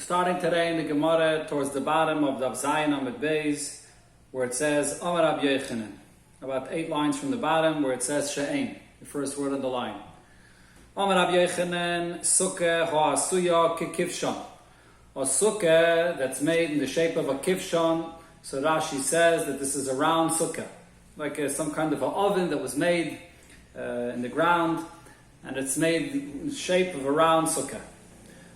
starting today in the Gemara towards the bottom of the Zayin Amid Beis, where it says Amar Rab Yochanan. About 8 lines from the bottom, where it says She'ein, the first word on the line. Amar Rab Yochanan, Sukkah ha'asuya kikivshan. A sukkah that's made in the shape of a kivshan. So Rashi says that this is a round sukkah, like some kind of an oven that was made in the ground, and it's made in the shape of a round sukkah.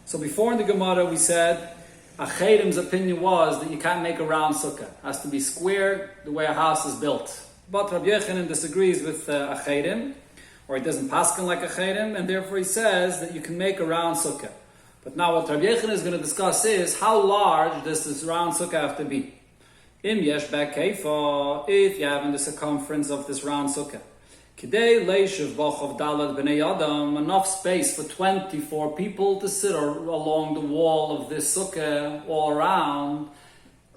So before in the Gemara we said Achedim's opinion was that you can't make a round sukkah. It has to be square the way a house is built. But Rabbi Yochanan disagrees with Achedim, or he doesn't paskin like Achedim, and therefore he says that you can make a round sukkah. But now what Rabbi Yochanan is going to discuss is how large does this round sukkah have to be? Im yesh b'keifa, if you have in the circumference of this round sukkah. Kidei leishiv b'chav dalad b'nei adam, enough space for 24 people to sit along the wall of this sukkah all around.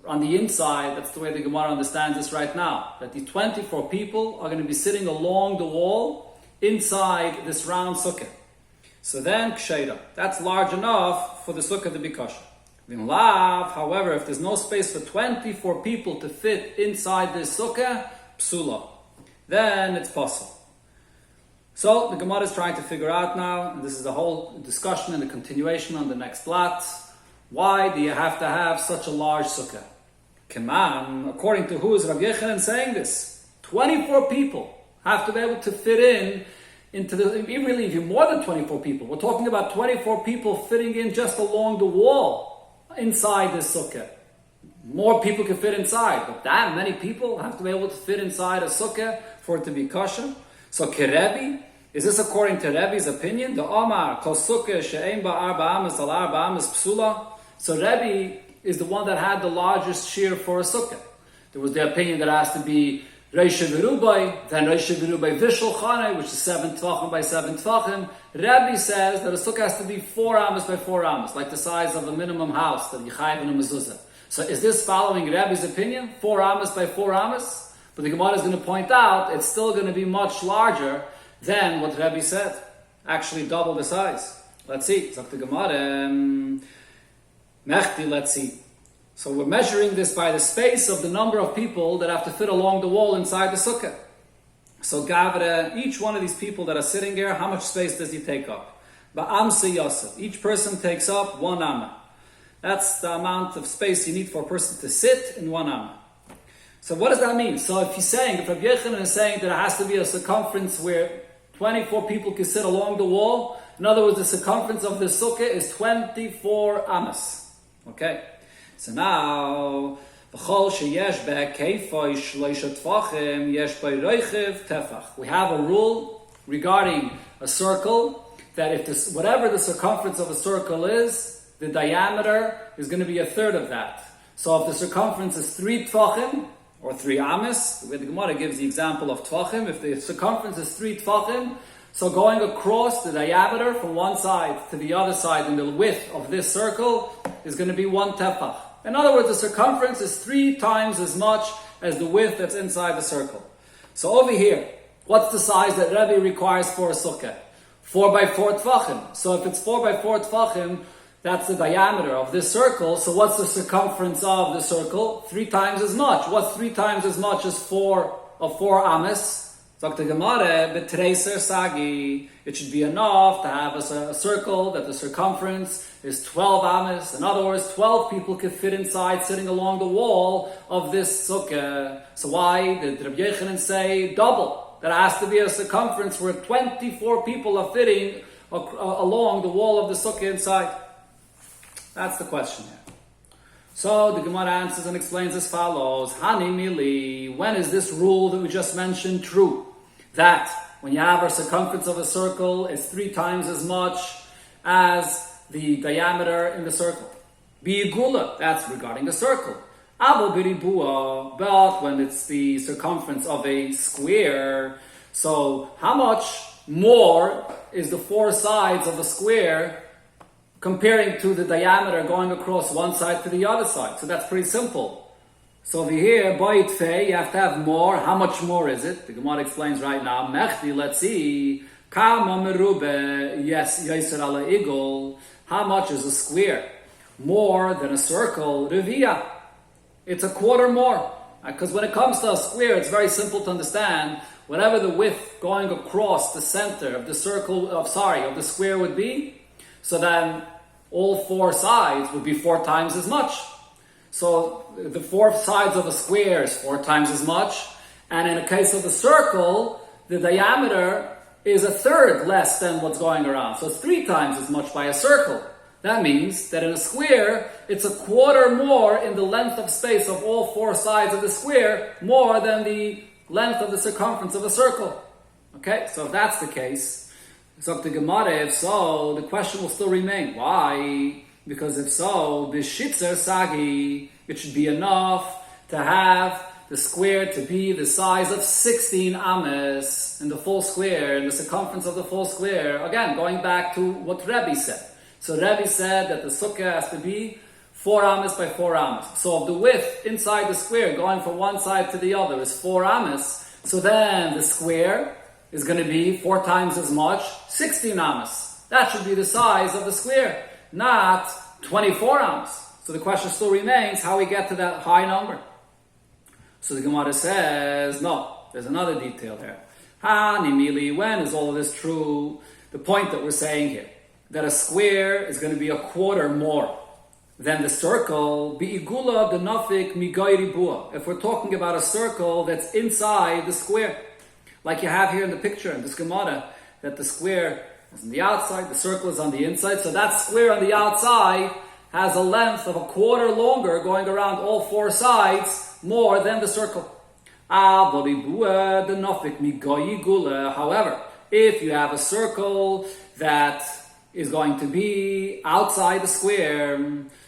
On the inside, that's the way the Gemara understands this right now, that the 24 people are going to be sitting along the wall inside this round sukkah. So then, ksheira, that's large enough for the sukkah to be kosher. V'imlav, however, if there's no space for 24 people to fit inside this sukkah, psula, then it's possible. So the Gemara is trying to figure out now, and this is a whole discussion and a continuation on the next blot, why do you have to have such a large sukkah? Keman, according to who is Rabbi Yochanan saying this? 24 people have to be able to fit into really even more than 24 people. We're talking about 24 people fitting in just along the wall inside this sukkah. More people can fit inside, but that many people have to be able to fit inside a sukkah for it to be kosher. So Kerebi, is this according to Rebbe's opinion? The Omar, Kol Sukkah she'ein ba arba amas al arba amas psula. So Rebbe is the one that had the largest shiur for a sukkah. There was the opinion that it has to be Reisha V'rubai, then Reisha V'rubai Vishal Chane, which is 7 tvachim by 7 tvachim. Rebbe says that a sukkah has to be 4 amas by 4 amas, like the size of a minimum house that you chayiv in a mezuzah. So is this following Rebbe's opinion, 4 amas by 4 amas? But the Gemara is going to point out it's still going to be much larger than what Rebbe said. Actually double the size. Let's see. It's up to Gemara. Mechti, let's see. So we're measuring this by the space of the number of people that have to fit along the wall inside the sukkah. So Gavre, each one of these people that are sitting here, how much space does he take up? Ba'amse Yosef. Each person takes up 1 amma. That's the amount of space you need for a person to sit in 1 amma. So what does that mean? So if Rabbi Yochanan is saying that it has to be a circumference where 24 people can sit along the wall, in other words, the circumference of the sukkah is 24 amas. Okay, so now we have a rule regarding a circle that if this, whatever the circumference of a circle is, the diameter is going to be a third of that. So if the circumference is 3 tvachim or 3 amas, the way the Gemara gives the example of tvachim, if the circumference is 3 tvachim, so going across the diameter from one side to the other side in the width of this circle is going to be 1 tefach. In other words, the circumference is 3 times as much as the width that's inside the circle. So over here, what's the size that Rebbe requires for a sukkah? 4 by 4 tvachim. So if it's 4 by 4 tvachim, that's the diameter of this circle. So what's the circumference of the circle? 3 times as much. What's 3 times as much as 4 amas? Dr. Gemara, betreiser sagi, it should be enough to have a circle that the circumference is 12 amas. In other words, 12 people could fit inside sitting along the wall of this sukkah. So why did Rabbi Yochanan say double? That has to be a circumference where 24 people are fitting along the wall of the sukkah inside. That's the question here. So the Gemara answers and explains as follows. Hani mili, when is this rule that we just mentioned true? That when you have a circumference of a circle, it's 3 times as much as the diameter in the circle. Bi'igula, that's regarding the circle. Abo biribua, but when it's the circumference of a square, so how much more is the 4 sides of a square comparing to the diameter going across one side to the other side? So that's pretty simple. So over here, Bayit Fei, you have to have more. How much more is it? The Gemara explains right now. Mechti, let's see. Kama merube, yes, Yaiser ala igol. How much is a square? more than a circle, revia. It's a quarter more. Because when it comes to a square, it's very simple to understand. Whatever the width going across the center of the of the square would be, so then all four sides would be 4 times as much. So the 4 sides of a square is 4 times as much, and in the case of the circle, the diameter is 1/3 less than what's going around. So it's 3 times as much by a circle. That means that in a square, it's a quarter more in the length of space of all 4 sides of the square, more than the length of the circumference of a circle. Okay, so if that's the case, it's up to Gemara. If so, the question will still remain. Why? Because if so, b'shitzer sagi, it should be enough to have the square to be the size of 16 ames in the full square, in the circumference of the full square. Again, going back to what Rebbe said. So Rebbe said that the sukkah has to be 4 ames by 4 ames. So if the width inside the square going from one side to the other is 4 ames, so then the square is going to be 4 times as much, 16 ames. That should be the size of the square, not 24 ames. So the question still remains how we get to that high number. So the Gemara says, no, there's another detail here. Nimili, when is all of this true? The point that we're saying here, that a square is going to be a quarter more than the circle, bi'igula denafik migayri bua. If we're talking about a circle that's inside the square, like you have here in the picture in this Gemara, that the square is on the outside, the circle is on the inside, so that square on the outside has a length of a quarter longer going around all 4 sides, more than the circle. However, if you have a circle that is going to be outside the square,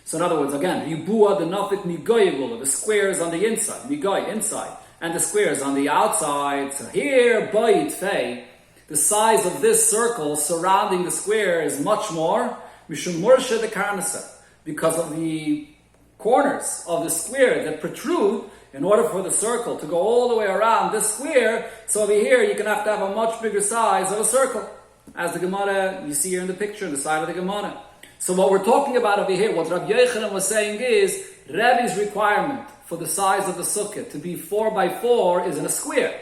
so in other words, again, the square is on the inside, inside, and the square is on the outside. So here, the size of this circle surrounding the square is much more, because of the corners of the square that protrude in order for the circle to go all the way around this square. So over here, you can have to have a much bigger size of a circle, as the Gemara, you see here in the picture, on the side of the Gemara. So what we're talking about over here, what Rabbi Yochanan was saying is, Rebbe's requirement for the size of the sukkah to be 4 by 4 is in a square.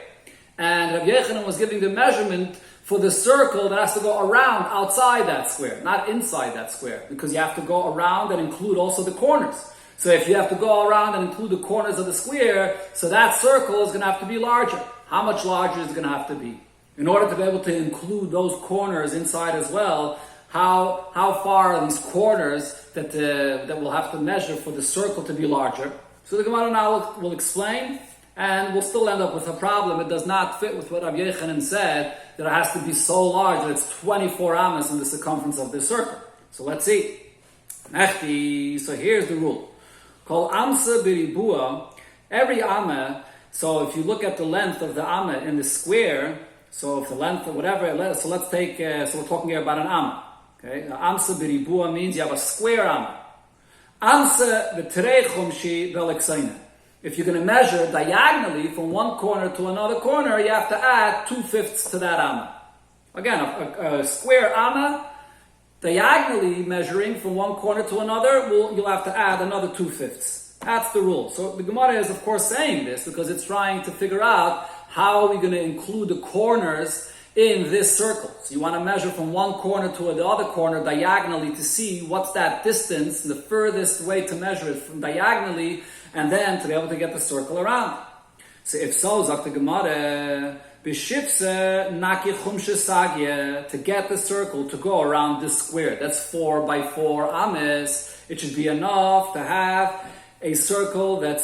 And Rabbi Yochanan was giving the measurement for the circle that has to go around outside that square, not inside that square, because you have to go around and include also the corners. So if you have to go around and include the corners of the square, so that circle is going to have to be larger. How much larger is it going to have to be? In order to be able to include those corners inside as well, how far are these corners that we'll have to measure for the circle to be larger? So the Gemara now will explain, and we'll still end up with a problem. It does not fit with what Rabbi Yochanan said, that it has to be so large that it's 24 amas in the circumference of this circle. So let's see. So here's the rule. Kol amsa biribua, every amma, so if you look at the length of the amma in the square, so if the length of whatever, so let's take, so we're talking here about an amma. Okay, amsa biribua means you have a square amma. Amsa v'terei chumshi v'aleksaina. If you're going to measure diagonally from one corner to another corner, you have to add 2/5 to that amma. Again, a square amma, diagonally measuring from one corner to another, you'll have to add another 2/5. That's the rule. So the Gemara is, of course, saying this because it's trying to figure out how are we going to include the corners in this circle. So you want to measure from one corner to the other corner diagonally to see what's that distance, the furthest way to measure it from diagonally, and then to be able to get the circle around. So if so, Zak the Gemara, to get the circle to go around this square, that's 4 by 4 ames, it should be enough to have a circle that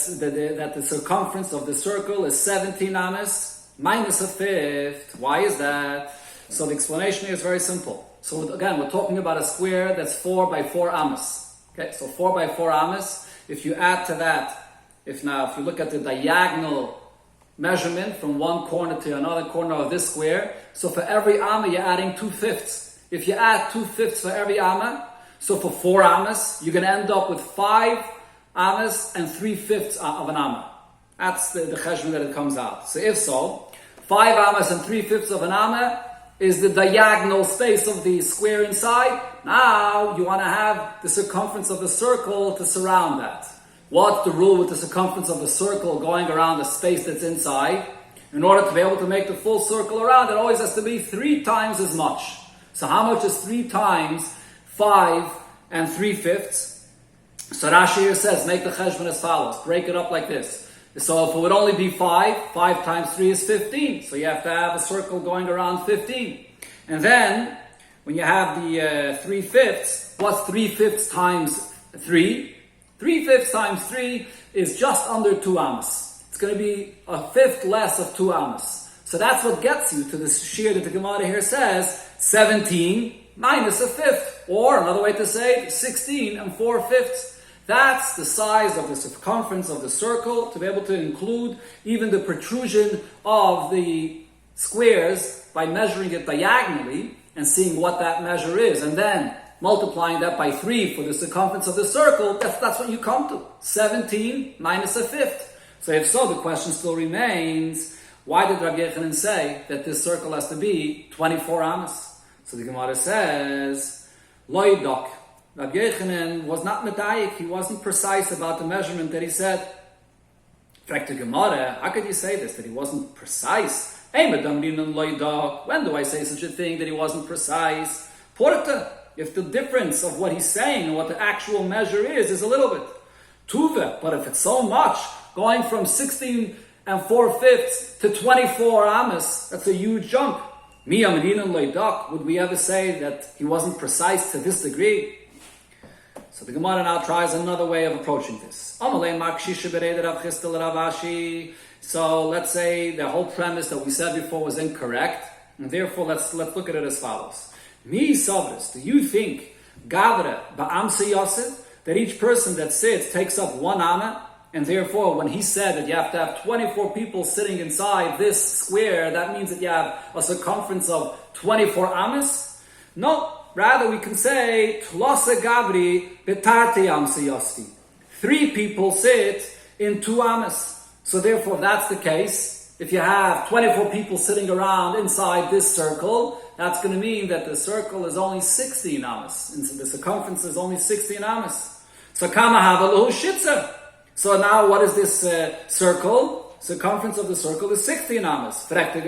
the circumference of the circle is 17 ames minus 1/5. Why is that? So the explanation here is very simple. So again, we're talking about a square that's 4 by 4 ames. Okay, so 4 by 4 ames. If you add to that, if you look at the diagonal measurement from one corner to another corner of this square, so for every amma you're adding 2/5. If you add 2/5 for every amma, so for 4 ammas, you're going to end up with 5 ammas and 3/5 of an amma. That's the cheshbon that it comes out. So if so, 5 ammas and 3/5 of an amma is the diagonal space of the square inside. Now you want to have the circumference of the circle to surround that. What's the rule with the circumference of the circle going around the space that's inside? In order to be able to make the full circle around, it always has to be 3 times as much. So how much is 3 times 5 and 3/5? So Rashi here says, make the cheshbon as follows. Break it up like this. So if it would only be 5, 5 times 3 is 15. So you have to have a circle going around 15. And then, when you have the 3/5, what's 3/5 times 3? 3/5 times 3 is just under 2 amos. It's going to be a fifth less of 2 amos. So that's what gets you to this shiur that the Gemara here says, 17 minus a fifth. Or another way to say it, 16 and 4/5. That's the size of the circumference of the circle to be able to include even the protrusion of the squares by measuring it diagonally and seeing what that measure is. And then multiplying that by 3 for the circumference of the circle, that's what you come to. 17 minus a fifth. So if so, the question still remains, why did Rabbi Yochanan say that this circle has to be 24 amos? So the Gemara says, Lo yidok. Rabbi Yochanan was not medayik, he wasn't precise about the measurement that he said. In fact, the Gemara, how could you say this, that he wasn't precise? When do I say such a thing, that he wasn't precise? Porta, if the difference of what he's saying and what the actual measure is a little bit. Tuve, but if it's so much, going from 16 and 4/5 to 24 amos, that's a huge jump. Would we ever say that he wasn't precise to this degree? So the Gemara now tries another way of approaching this. So let's say the whole premise that we said before was incorrect, and therefore let's look at it as follows. Mi Sabris, do you think Gavre ba'amse Yosef, that each person that sits takes up 1 amma, and therefore when he said that you have to have 24 people sitting inside this square, that means that you have a circumference of 24 amas? No. Rather, we can say, Tlasa Gabri Betarte Amse Yosfi. 3 people sit in 2 amas. So therefore, if that's the case, if you have 24 people sitting around inside this circle, that's going to mean that the circle is only 16 amas. And so the circumference is only 16 amas. So Kama Havalu Shitzer. So now what is this circle? Circumference of the circle is 16 amas. But the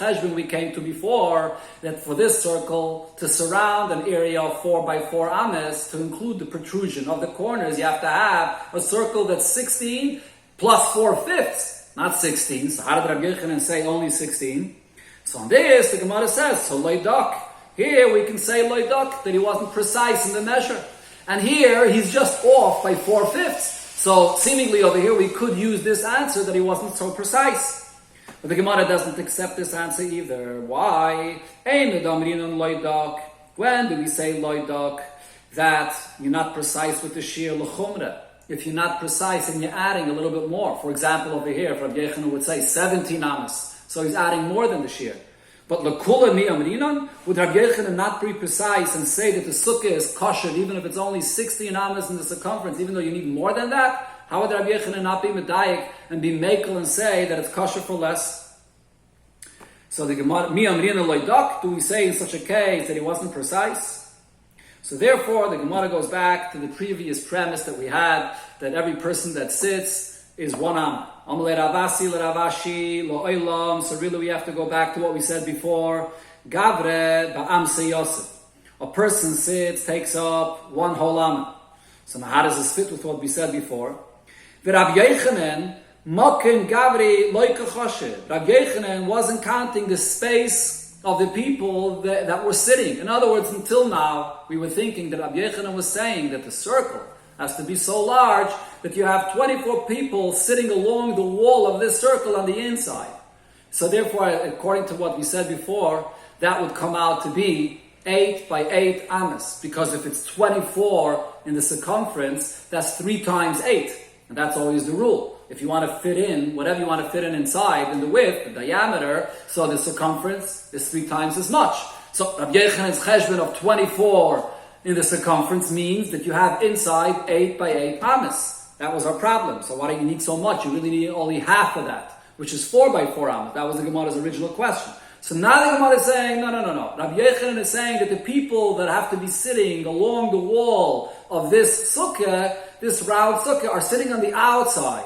cheshbon we came to before, that for this circle, to surround an area of 4 by 4 amas, to include the protrusion of the corners, you have to have a circle that's 16 plus 4/5, not 16. So how did Rabbi Yochanan say only 16? So on this, the Gemara says, so loidak. Here we can say loidak, that he wasn't precise in the measure. And here, he's just off by 4/5. So, seemingly over here, we could use this answer that he wasn't so precise. But the Gemara doesn't accept this answer either. Why? When do we say loidak? That you're not precise with the shiur l'chumra. If you're not precise and you're adding a little bit more. For example, over here, if Rabbi Yochanan would say 17 amas. So he's adding more than the shiur. But l'kula mi amrinan, would Rabbi Yochanan not be precise and say that the sukkah is kosher even if it's only 16 amas in the circumference, even though you need more than that? How would Rabbi Yochanan not be medayik and be makel and say that it's kosher for less? So the Gemara, mi amrinan loidak, do we say in such a case that he wasn't precise? So therefore, the Gemara goes back to the previous premise that we had, that every person that sits is 1 amma. So really we have to go back to what we said before. Gavre ba'amse Yosef. A person sits, takes up 1 whole amma. So now how does this fit with what we said before? Rabbi Yochanan wasn't counting the space of the people that were sitting. In other words, until now, we were thinking that Rabbi Yochanan was saying that the circle has to be so large that you have 24 people sitting along the wall of this circle on the inside. So therefore, according to what we said before, that would come out to be 8 by 8 amas. Because if it's 24 in the circumference, that's 3 times 8. And that's always the rule. If you want to fit in, whatever you want to fit in inside, in the width, the diameter, so the circumference is 3 times as much. So Rabbi Yochanan's cheshbon of 24 in the circumference means that you have inside 8 by 8 amas. That was our problem. So why do you need so much? You really need only half of that. which is 4 by 4 amas. That was the Gemara's original question. So now the Gemara is saying, no. Rabbi Yochanan is saying that the people that have to be sitting along the wall of this sukkah, this round sukkah, are sitting on the outside.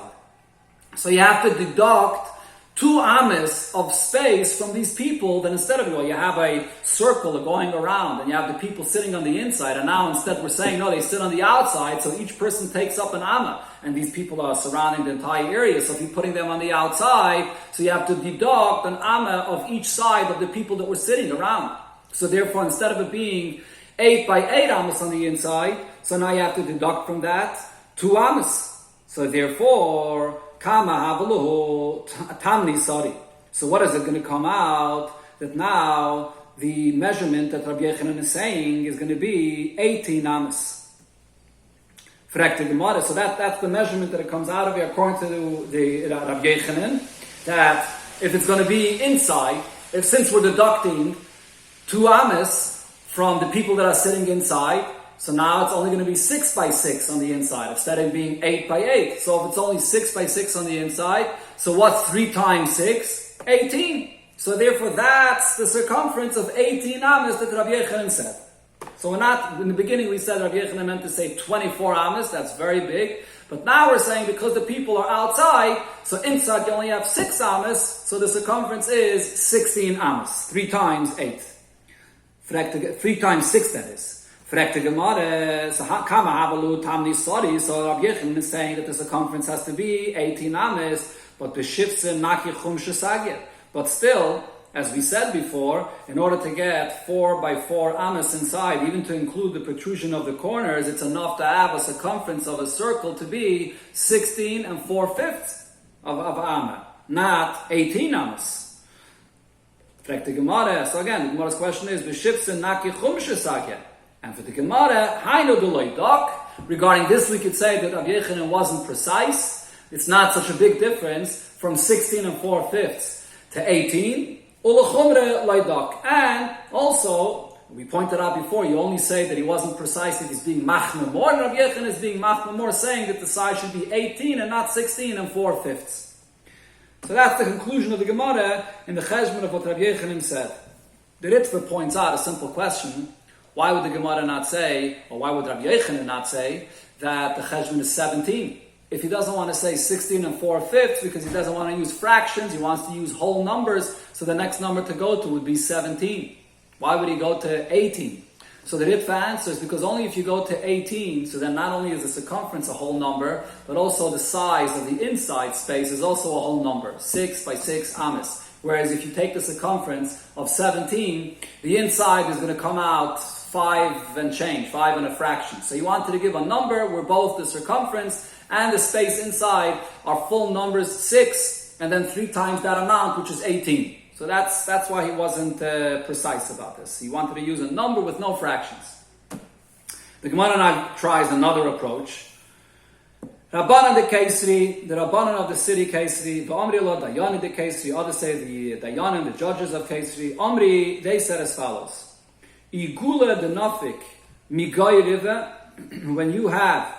So you have to deduct 2 amas of space from these people. Then instead of, you have a circle going around, and you have the people sitting on the inside. And now instead we're saying, no, they sit on the outside, so each person takes up an amma. And these people are surrounding the entire area. So if you're putting them on the outside, so you have to deduct an amma of each side of the people that were sitting around. So therefore, instead of it being 8 by 8 ammas on the inside, so now you have to deduct from that 2 ammas. So therefore, kama havaluhu tamni sari. So what is it going to come out? That now the measurement that Rabbi Yochanan is saying is going to be 18 ammas. So that's the measurement that it comes out of here according to the Rabbi Yochanan, that if it's going to be inside, since we're deducting 2 amas from the people that are sitting inside, so now it's only going to be 6 by 6 on the inside instead of being 8 by 8. So if it's only 6 by 6 on the inside, so what's 3 times 6? 18. So therefore that's the circumference of 18 amas that Rabbi Yochanan said. So we're not, in the beginning we said Rabbi Yochanan meant to say 24 amas, that's very big. But now we're saying because the people are outside, so inside you only have 6 amas, so the circumference is 16 amas. 3 times 8. 3 times 6 that is. So Rabbi Yochanan is saying that the circumference has to be 18 amas, but the shifts naki chum shesagya. But still, as we said before, in order to get 4 by 4 amas inside, even to include the protrusion of the corners, it's enough to have a circumference of a circle to be 16 and 4/5 of amma, not 18 amas. So again, the Gemara's question is, and for the Gemara, regarding this we could say that Rabbi Yochanan wasn't precise. It's not such a big difference from 16 and 4/5 to 18. And also, we pointed out before, you only say that he wasn't precise if he's being machmir more, and Rabbi Yochanan is being machmir more, saying that the size should be 18 and not 16 and 4/5. So that's the conclusion of the Gemara in the cheshbon of what Rabbi Yochanan said. The Ritva points out a simple question. Why would the Gemara not say, or why would Rabbi Yochanan not say, that the cheshbon is 17? If he doesn't want to say 16 and 4/5 because he doesn't want to use fractions, he wants to use whole numbers, so the next number to go to would be 17. Why would he go to 18? So the Ritva answers, because only if you go to 18, so then not only is the circumference a whole number, but also the size of the inside space is also a whole number, 6 by 6 amas. Whereas if you take the circumference of 17, the inside is going to come out 5 and change, 5 and a fraction. So you wanted to give a number where both the circumference and the space inside are full numbers, 6, and then 3 times that amount, which is 18. So that's why he wasn't precise about this. He wanted to use a number with no fractions. The Gemara now tries another approach. Rabbanan de Kaisri, the Rabbanan of the city Kaisri, the Omri lo Dayanim de Kaisri, others say the Dayanim, the judges of Kaisri. Omri, they said as follows: Igula de Nafik Migoy River, when you have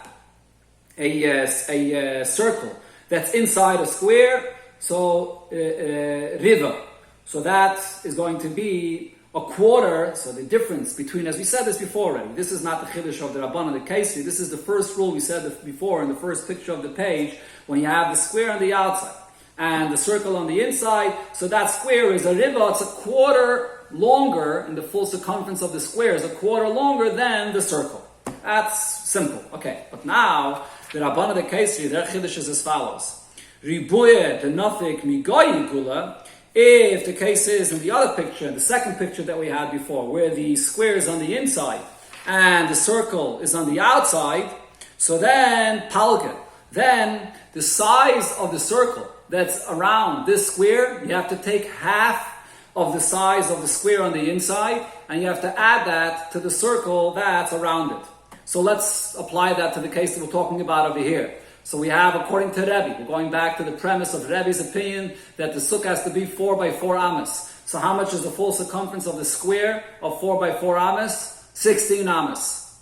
a circle that's inside a square, so river. So that is going to be a quarter. So the difference between, as we said this before already, this is not the chiddush of the Rabbanan the Kaisri. This is the first rule we said before in the first picture of the page. When you have the square on the outside and the circle on the inside, so that square is a river. It's a quarter longer, in the full circumference of the square is a quarter longer than the circle. That's simple. Okay, but now the Rabbanan the Kaisri, their chiddush is as follows: Ribuye the Nafik Migoy Gula. If the case is in the other picture, the second picture that we had before, where the square is on the inside and the circle is on the outside, so then palga, then the size of the circle that's around this square, you have to take half of the size of the square on the inside, and you have to add that to the circle that's around it. So let's apply that to the case that we're talking about over here. So we have, according to Rebbe, we're going back to the premise of Rebbe's opinion that the sukkah has to be 4 by 4 amas. So how much is the full circumference of the square of 4 by 4 amas? 16 amas.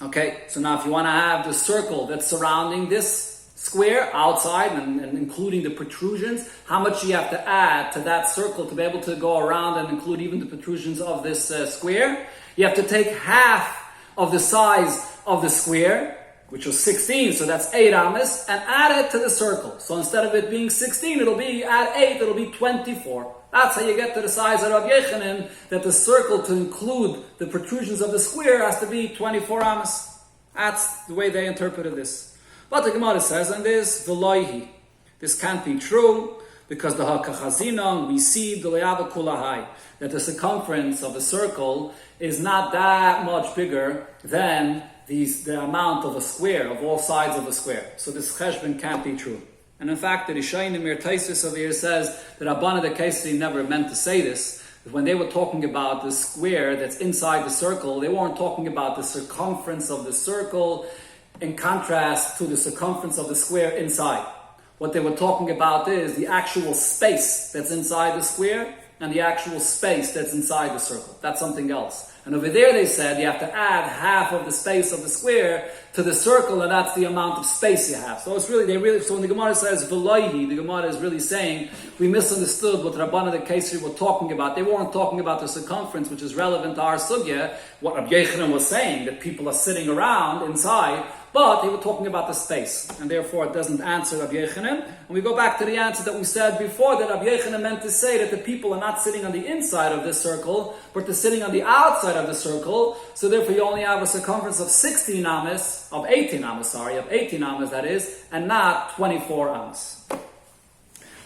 Okay, so now if you want to have the circle that's surrounding this square outside and including the protrusions, how much do you have to add to that circle to be able to go around and include even the protrusions of this square? You have to take half of the size of the square, which was 16, so that's 8 amas, and add it to the circle. So instead of it being 16, it'll be, add 8, it'll be 24. That's how you get to the size of Rabbi Yechanan, that the circle to include the protrusions of the square has to be 24 amas. That's the way they interpreted this. But the Gemara says, and this, v'loihi, this can't be true, because the hakachazinon, we see the le'ava kulahai, that the circumference of a circle is not that much bigger than the amount of a square, of all sides of a square. So this cheshbon can't be true. And in fact, the Rishonim Mir Taisus over here says that Abana the Kaisri never meant to say this. When they were talking about the square that's inside the circle, they weren't talking about the circumference of the circle in contrast to the circumference of the square inside. What they were talking about is the actual space that's inside the square and the actual space that's inside the circle. That's something else. And over there they said you have to add half of the space of the square to the circle, and that's the amount of space you have. So it's really, so when the Gemara says v'loihi, the Gemara is really saying we misunderstood what Rabbanah the Kaisri were talking about. They weren't talking about the circumference, which is relevant to our sugya, what Rabbi Yechanan was saying, that people are sitting around inside, but they were talking about the space, and therefore it doesn't answer Rabbi Yechanan. And we go back to the answer that we said before, that Rabbi Yechanan meant to say that the people are not sitting on the inside of this circle, but they're sitting on the outside of the circle, so therefore you only have a circumference of 18 amas that is, and not 24 amas.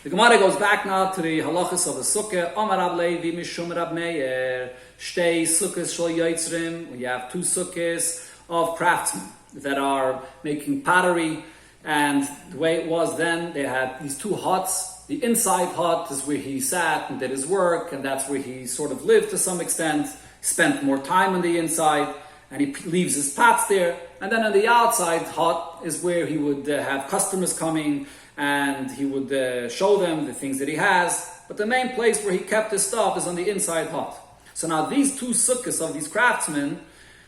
The Gemara goes back now to the halachas of the Sukkah. Omar Rab Levi Mishum Rab Meir, Shtei Sukkahs Shel Yotzrim. We have 2 sukkahs of craftsmen that are making pottery, and the way it was then, they had these 2 huts. The inside hut is where he sat and did his work, and that's where he sort of lived to some extent, spent more time on the inside, and he leaves his pots there. And then on the outside hut is where he would have customers coming, and he would show them the things that he has. But the main place where he kept his stuff is on the inside hut. So now these 2 sukkahs of these craftsmen,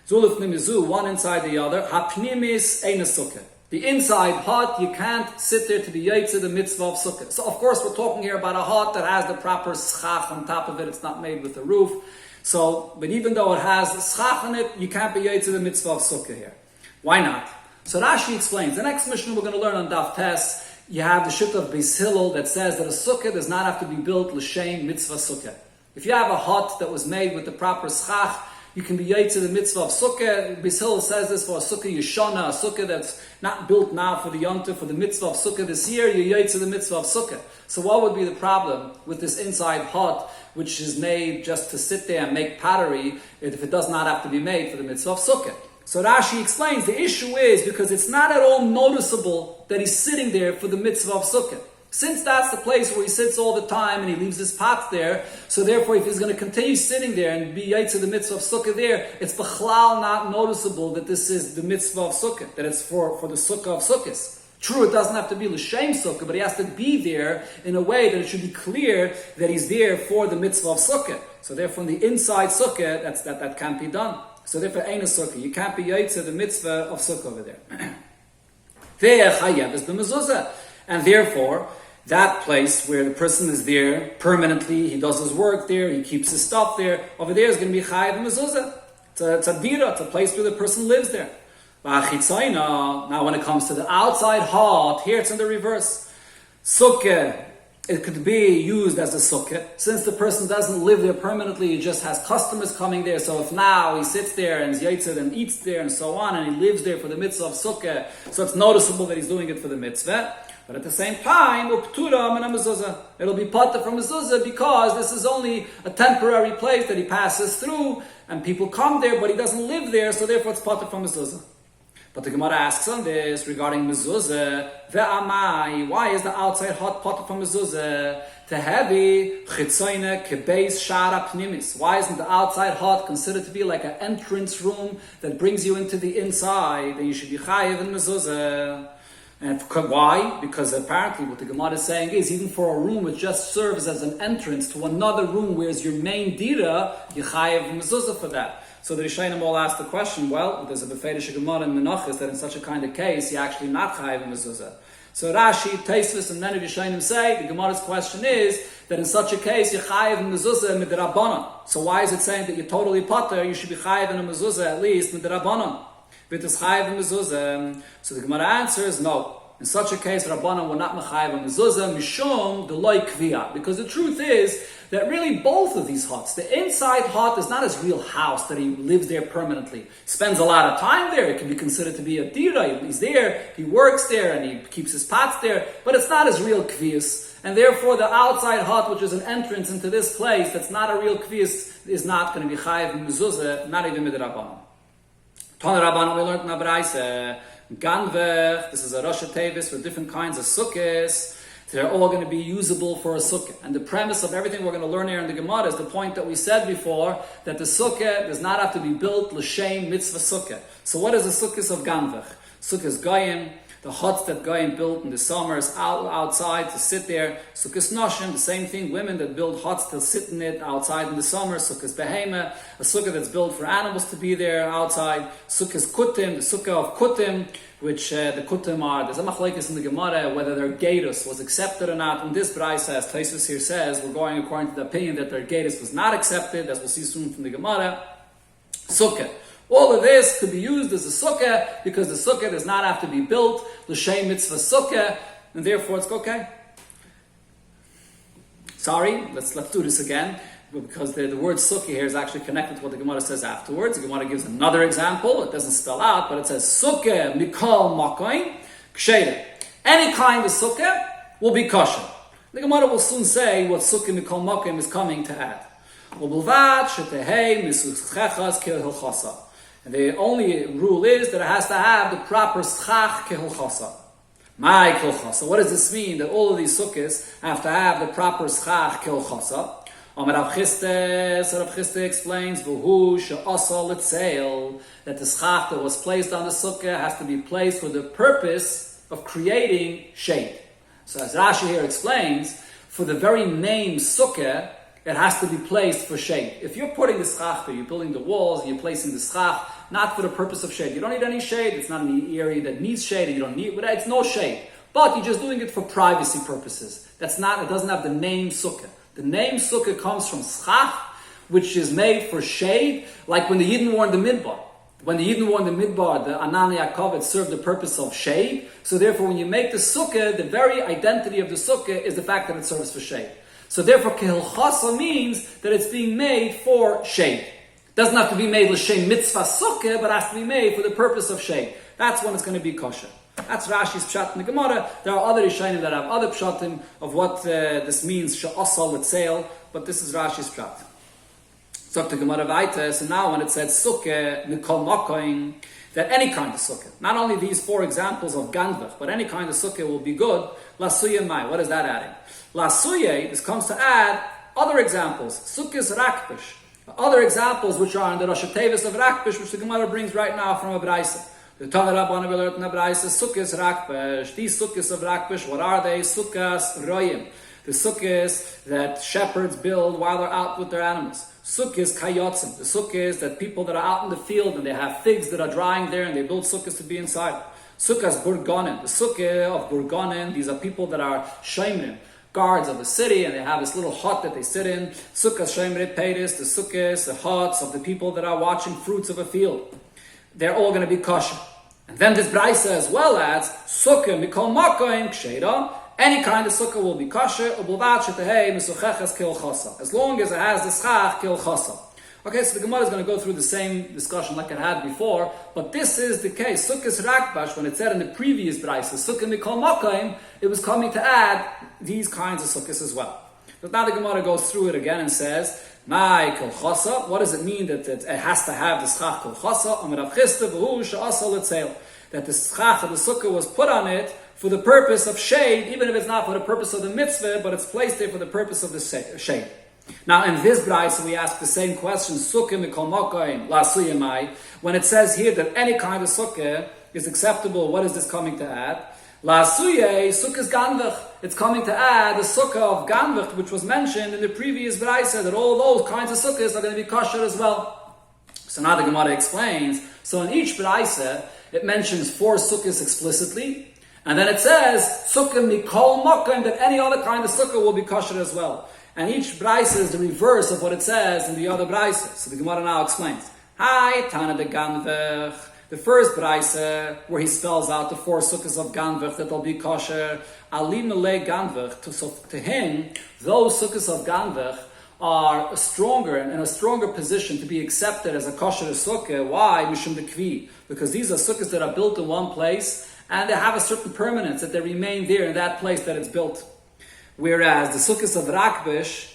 Zuluf Nimizu, one inside the other, Hapnimis Eina Sukkah. The inside hut, you can't sit there to be Yaitze, the mitzvah of Sukkah. So of course we're talking here about a hut that has the proper schach on top of it. It's not made with a roof. So, but even though it has schach on it, you can't be Yaitze, the mitzvah of Sukkah here. Why not? So Rashi explains. The next mission we're going to learn on Daf Tes, you have the shit of Beis Hillel that says that a Sukkah does not have to be built l'shem mitzvah Sukkah. If you have a hut that was made with the proper schach, you can be Yaitze the mitzvah of Sukkah. Beis Hillel says this for a Sukkah Yeshana, a Sukkah that's not built now for the Yontif, for the mitzvah of Sukkah this year, you're Yaitze the mitzvah of Sukkah. So what would be the problem with this inside hut, which is made just to sit there and make pottery, if it does not have to be made for the mitzvah of Sukkah? So Rashi explains the issue is because it's not at all noticeable that he's sitting there for the mitzvah of Sukkah. Since that's the place where he sits all the time and he leaves his pots there, so therefore if he's going to continue sitting there and be Yaitze the mitzvah of Sukkah there, it's b'chlal not noticeable that this is the mitzvah of Sukkah, that it's for the Sukkah of Sukkahs. True, it doesn't have to be l'shem Sukkah, but he has to be there in a way that it should be clear that he's there for the mitzvah of Sukkah. So therefore, in the inside Sukkah, that can't be done. So therefore, ain't a Sukkah. You can't be Yaitze the mitzvah of Sukkah over there. And therefore, that place where the person is there permanently, he does his work there, he keeps his stuff there, over there is going to be chayav mezuzah. It's a dira, it's a place where the person lives there. Now when it comes to the outside hut, here it's in the reverse. Sukkah, it could be used as a sukkah. Since the person doesn't live there permanently, he just has customers coming there, so if now he sits there and is yaitzer and eats there and so on, and he lives there for the mitzvah of sukkah, so it's noticeable that he's doing it for the mitzvah. But at the same time, it'll be pater from mezuzah because this is only a temporary place that he passes through, and people come there, but he doesn't live there, so therefore it's pater from mezuzah. But the Gemara asks on this regarding mezuzah, ve'amai, why is the outside hut pater from mezuzah? Tehevi chitzoyne kebeis shara pnimis. Why isn't the outside hut considered to be like an entrance room that brings you into the inside, and you should be chayiv in mezuzah? And why? Because apparently what the Gemara is saying is, even for a room which just serves as an entrance to another room, whereas your main dira, you chayev mezuzah for that. So the Rishonim all ask the question, well, there's a befedish Gemara in Menachos that in such a kind of case, you actually not chayiv in mezuzah. So Rashi, Tosfos, and many Rishonim say, the Gemara's question is, that in such a case, you're chayiv in mezuzah midrabanan. So why is it saying that you're totally pater, you should be chayiv in a mezuzah at least midrabanan? V'tis chayiv in mezuzah. So the Gemara answers, no. In such a case, Rabbanan will not mechayiv in mezuzah, mishum deloi kviyah. Because the truth is that really both of these huts, the inside hut is not his real house that he lives there permanently. He spends a lot of time there. It can be considered to be a dira. He's there, he works there, and he keeps his pots there. But it's not his real kviyas. And therefore, the outside hut, which is an entrance into this place, that's not a real kviyas, is not going to be chayiv in mezuzah, not even with Rabbanan. Tana Rabbanan, we learned in Abraisa. Ganvech, this is a Rosh Tevis for different kinds of sukkahs. They're all going to be usable for a sukkah. And the premise of everything we're going to learn here in the Gemara is the point that we said before, that the sukkah does not have to be built l'shem mitzvah sukkah. So what is the sukkahs of Ganvech? Sukkahs Goyim, the huts that Goyim built in the summers outside to sit there. Sukkahs Noshim, the same thing, women that build huts to sit in it outside in the summer. Sukkahs Behema, a sukkah that's built for animals to be there outside. Sukkahs Kutim, the sukkah of Kutim, which the Kutim are, there's a machlekes in the Gemara whether their gatus was accepted or not. In this brayso, as Tosfos here says, we're going according to the opinion that their gatus was not accepted, as we'll see soon from the Gemara. Sukkah. All of this could be used as a sukkah because the sukkah does not have to be built l'shem mitzvah sukkah, and therefore it's okay. Sorry, let's do this again, because the word sukkah here is actually connected to what the Gemara says afterwards. The Gemara gives another example. It doesn't spell out, but it says sukkah mikol makoim ksheira. Any kind of sukkah will be kosher. The Gemara will soon say what sukkah mikol makoim is coming to add. And the only rule is that it has to have the proper schach kehilchasa. My kehilchasa. What does this mean? That all of these sukkahs have to have the proper schach kehilchasa. Rav Chisda explains that the schach that was placed on the sukkah has to be placed for the purpose of creating shade. So as Rashi here explains, for the very name sukkah, it has to be placed for shade. If you're putting the schach there, you're building the walls, and you're placing the schach, not for the purpose of shade. You don't need any shade. It's not an area that needs shade. And you don't need, it's no shade. But you're just doing it for privacy purposes. It doesn't have the name sukkah. The name sukkah comes from schach, which is made for shade, like when the Yidden wore in the midbar. When the Yidden wore in the midbar, the Anan Yaakov served the purpose of shade. So therefore, when you make the sukkah, the very identity of the sukkah is the fact that it serves for shade. So therefore, kehilchasa means that it's being made for shade. It doesn't have to be made l'shem mitzvah sukkah, but has to be made for the purpose of shade. That's when it's going to be kosher. That's Rashi's pshat in the Gemara. There are other Rishonim that have other pshatim of what this means, she'asal l'tzeil, but this is Rashi's pshat. So the Gemara weiter, so now when it says sukkah, mikol makoim, that any kind of sukkah, not only these 4 examples of ganvach, but any kind of sukkah will be good, lasuye mai, what is that adding? Lasuye, this comes to add other examples, sukkahs rakbish, other examples which are in the Rosh Tevis of rakbish, which the Gemara brings right now from a brayso. The Tana Rabbanan will learn in a brayso, sukkahs rakbish, these sukkahs of rakbish, what are they? Sukkahs royim, the sukkahs that shepherds build while they're out with their animals. Sukkahs kayotzim, the sukkahs that people that are out in the field and they have figs that are drying there and they build sukkahs to be inside. Sukkahs burgonim, the sukkah of burgonim, these are people that are shemrim, guards of the city, and they have this little hut that they sit in. Sukkahs shemrit peiris, the sukkahs, the huts of the people that are watching fruits of a field. They're all going to be kosher. And then this brayso as well adds, sukkah mikol makoim ksheira, any kind of sukkah will be kosher, as long as it has the schach kehilchasa. Okay, so the Gemara is going to go through the same discussion like it had before, but this is the case. Sukkahs rakbash, when it said in the previous brayso, sukkah mikol makoim, it was coming to add these kinds of sukkahs as well. But now the Gemara goes through it again and says, my kehilchasa, what does it mean that it has to have the schach kehilchasa? That the schach of the sukkah was put on it for the purpose of shade, even if it's not for the purpose of the mitzvah, but it's placed there for the purpose of the shade. Now, in this brayso, we ask the same question, sukkah mikol makoim lasuye mai. When it says here that any kind of sukkah is acceptable, what is this coming to add? Lasuye, sukkah's ganvach. It's coming to add the sukkah of ganvach, which was mentioned in the previous brayso, that all those kinds of sukkahs are going to be kosher as well. So now the Gemara explains, so in each Braisa, it mentions 4 sukkahs explicitly, and then it says, Sukkah mikol makom, that any other kind of sukkah will be kosher as well. And each Braisa is the reverse of what it says in the other Braisa. So the Gemara now explains, Hi, Tana de Ganvech. The first Braisa, where he spells out the 4 sukkahs of Ganvech that will be kosher, Ali Malay Ganvech, so to him, those sukkahs of Ganvech are stronger and in a stronger position to be accepted as a kosher sukkah. Why? Mishum dekvi. Because these are sukkahs that are built in one place and they have a certain permanence, that they remain there in that place that it's built. Whereas the sukkahs of Rakbish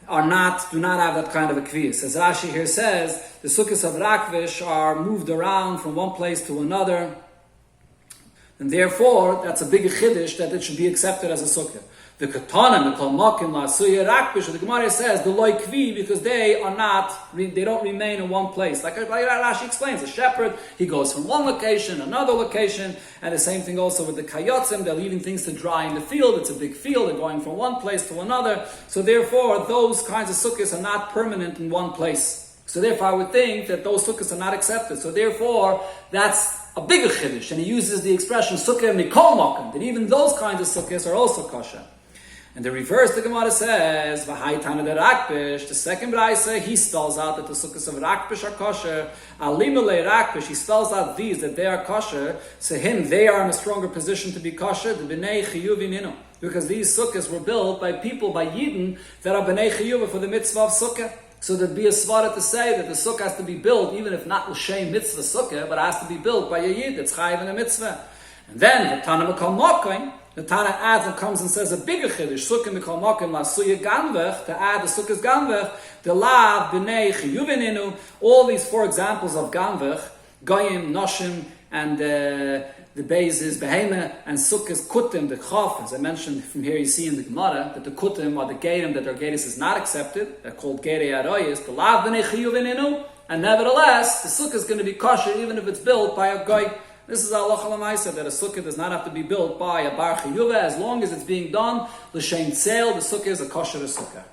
do not have that kind of a kviyas. As Rashi here says, the sukkahs of Rakbish are moved around from one place to another, and therefore that's a big chiddush that it should be accepted as a sukkah. The katanim, the kalmakim, la suya rakbish, the Gemara says the loy kvi, because they don't remain in one place. Like Rashi explains, a shepherd, he goes from one location, another location, and the same thing also with the kayotzim, they're leaving things to dry in the field, it's a big field, they're going from one place to another, so therefore those kinds of sukkahs are not permanent in one place. So therefore I would think that those sukkahs are not accepted, so therefore that's a bigger chiddush, and he uses the expression sukkah mikol makom, that even those kinds of sukkahs are also kosher. And the reverse, the Gemara says, V'hai Tana de Rakbish, the second Braisa, he spells out that the sukkahs of Rakbish are kosher. Alimale Rakbish, he spells out these, that they are kosher. So him, they are in a stronger position to be kosher, the B'nei Chiyuvininu. Because these sukkahs were built by people, by Yidden, that are B'nei Chiyuv for the mitzvah of sukkah. So there'd be a svara to say that the sukkah has to be built, even if not l'shem mitzvah sukkah, but it has to be built by a Yid, that's chayiv in a mitzvah. And then, the Tana Mekal Mokoin, the Tana adds and comes and says a bigger chiddush, Sukkah Mikol Makom La Suya Ganvech, to add the Sukkah's Ganvech, the Lav, B'nei, Chiyuvininu, all these 4 examples of Ganvech, Goyim, Noshim, and the base is Behema, and Sukkah's Kutim, the Chof, as I mentioned from here you see in the Gemara, that the Kutim or the Gerim, that their Geris is not accepted, they're called Gerei Aroyis, the Lav, B'nei, Chiyuvininu, and nevertheless, the Sukkah is going to be kosher even if it's built by a Goy. This is Allah Lamaisa, that a sukkah does not have to be built by a bar chiyuva, as long as it's being done, l'shem tzeil, the sukkah is a kosher sukkah.